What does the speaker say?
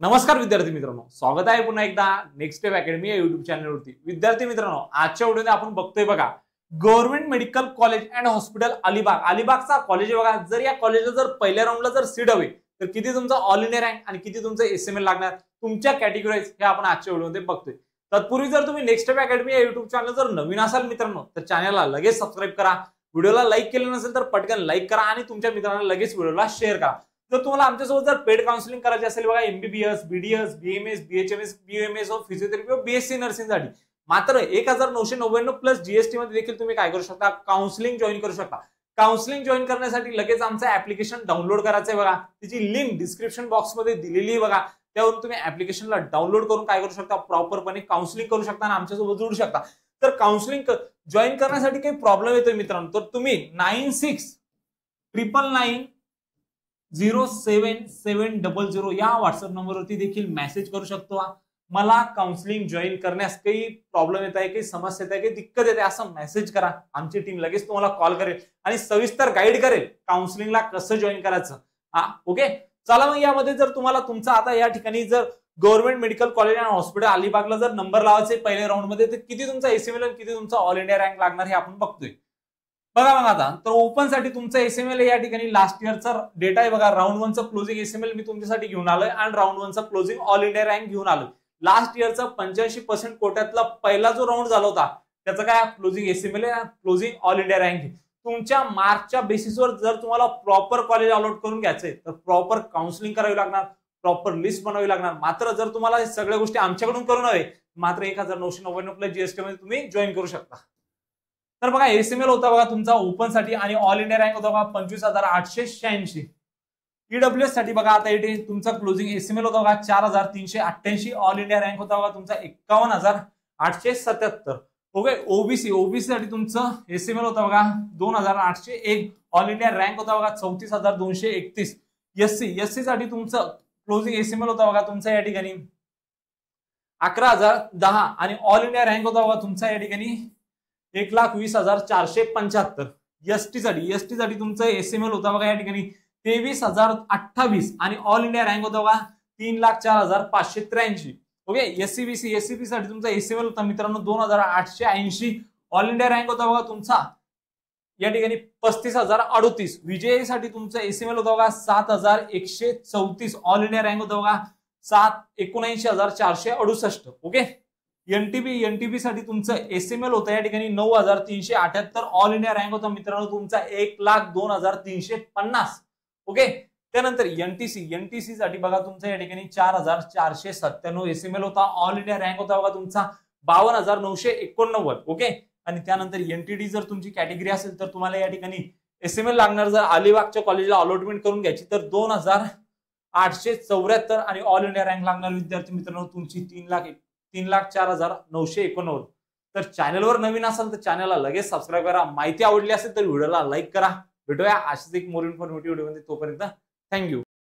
नमस्कार विद्यार्थी मित्रांनो, स्वागत आहे पुन्हा एकदा नेक्स्ट स्टेप अकॅडमी या युट्यूब चॅनलवरती। विद्यार्थी मित्रांनो, आजच्या व्हिडिओमध्ये आपण बघतोय बघा government medical college and hospital Alibag. अलिबागचा कॉलेज आहे बघा। जर या कॉलेजला जर पहिल्या राऊंडला जर सीट हवी तर किती तुमचा ऑल इंडिया रँक आणि किती तुमचं एसएमएल लागणार तुमच्या कॅटेगरीज हे आपण आजच्या व्हिडिओमध्ये बघतोय। तत्पूर्वी जर तुम्ही नेक्स्ट स्टेप अकॅडमी या युट्यूब चॅनल जर नवीन असाल मित्रांनो तर चॅनलला लगेच सबस्क्राइब करा। व्हिडिओला लाईक केलं नसेल तर पटकन लाईक करा आणि तुमच्या मित्रांना लगेच व्हिडिओला शेअर करा। जर तुम्हाला आमच्यासोबत जर पेड काउन्सिलिंग करायची असेल बघा MBBS, BDS, BMS, BHMS, BMS of physiotherapy व बीएससी नर्सिंग साठी मात्र 1999 प्लस जीएसटी मध्ये देखील तुम्ही काय करू शकता, काउन्सिलिंग जॉईन करू शकता। काउन्सिलिंग जॉईन करण्यासाठी लगेच आमचं ऍप्लिकेशन डाउनलोड करायचं आहे बघा। त्याची लिंक डिस्क्रिप्शन बॉक्स मध्ये दिलेली आहे बघा। त्यावरून तुम्ही ऍप्लिकेशनला डाउनलोड करून काय करू शकता, प्रॉपरपणे काउन्सिलिंग करू शकता आणि आमच्यासोबत जोडू शकता। तर काउन्सिलिंग जॉईन करण्यासाठी काही प्रॉब्लेम येतोय मित्रांनो तर तुम्ही 9699907700 या व्हॉट्सअप नंबरवरती देखील मेसेज करू शकतो। मला काउन्सिलिंग जॉईन करण्यास काही प्रॉब्लेम येत आहे, काही समस्या येत आहे, काही दिक्कत येते असं मेसेज करा। आमची टीम लगेच तुम्हाला कॉल करेल आणि सविस्तर गाईड करेल काउन्सिलिंगला कसं जॉईन करायचं। ओके, चला मग यामध्ये जर तुम्हाला तुमचा आता या ठिकाणी जर गव्हर्नमेंट मेडिकल कॉलेज आणि हॉस्पिटल अलिबागला जर नंबर लावायचे पहिल्या राऊंड मध्ये तर किती तुमचा एसएमएल आणि किती तुमचा ऑल इंडिया रँक लागणार हे आपण बघतोय। बघा मग आता तर ओपन साठी तुमचा एसएमएल या ठिकाणी लास्ट इयरचा डेटा आहे बघा। राऊंड 1 चा क्लोजिंग एसएमएल मी तुमच्यासाठी घेऊन आलोय आणि राऊंड 1 चा क्लोजिंग ऑल इंडिया रँक घेऊन आलोय। लास्ट इयरचा 85% कोट्यातला पहिला जो राऊंड झाला होता त्याचा काय क्लोजिंग एसएमएल आहे, क्लोजिंग ऑल इंडिया रँक। तुमच्या मार्कच्या बेसिसवर जर तुम्हाला प्रॉपर कॉलेज अलॉट करून घ्यायचंय तर प्रॉपर काउन्सिलिंग करावी लागणार, प्रॉपर लिस्ट बनवावी लागणार। मात्र जर तुम्हाला हे सगळ्या गोष्टी आमच्याकडून करून हवे मात्र 1999 प्लस जीएसटी मध्ये तुम्ही जॉईन करू शकता। तर बघा एसएमएल होता बघा तुमचा ओपन साठी आणि ऑल इंडिया रँक होता बघा 25,886। ईडब्ल्यूएस साठी बघा आता इथे तुमचा क्लोजिंग एसएमएल होता बघा 4,388। ऑल इंडिया रँक होता बघा तुमचा 51,877। ओके, ओबीसी साठी तुमचं एसएमएल होता बघा 2,801। ऑल इंडिया रँक होता बघा 34,231। एससी साठी तुमचं क्लोजिंग एसएमएल होता बघा तुमचा या ठिकाणी 11,010 आणि ऑल इंडिया रँक होता बघा तुमचा या ठिकाणी 1,20,475। एसटी साठी तुमचं एसएमएल होता बघा या ठिकाणी 23,028 आणि ऑल इंडिया रँक होता बघा 3,04,583। ओके, एससीबीसी साठी तुमचा एसएमएल होता मित्रांनो 2,880। ऑल इंडिया रँक होता बघा तुमचा या ठिकाणी 35,038। विजय साठी तुमचा एसएमएल होता बघा 7,134। ऑल इंडिया रँक होता बघा 79,468। ओके, एनटीबी साठी तुमचं एसएमएल होतं या ठिकाणी 9,378। ऑल इंडिया रँक होता मित्रांनो तुमचा 1,02,350। ओके, त्यानंतर एनटीसी साठी बघा तुमचा या ठिकाणी 4,497 एसएमएल होता। ऑल इंडिया रँक होता बघा तुमचा 52,989। ओके, आणि त्यानंतर एनटीडी जर तुमची कॅटेगरी असेल तर तुम्हाला या ठिकाणी एसएमएल लागणार जर अलिबागच्या कॉलेजला अलॉटमेंट करून घ्यायची तर 2,874 आणि ऑल इंडिया रँक लागणार विद्यार्थी मित्रांनो तुमची 3,04,989। तर चॅनलवर नवीन असाल तर चॅनलला लगेच सबस्क्राईब करा। माहिती आवडली असेल तर व्हिडिओला लाईक करा। भेटूया अशीच एक मोर इन्फॉर्मेटिव्ह व्हिडिओ मध्ये, तोपर्यंत थँक्यू।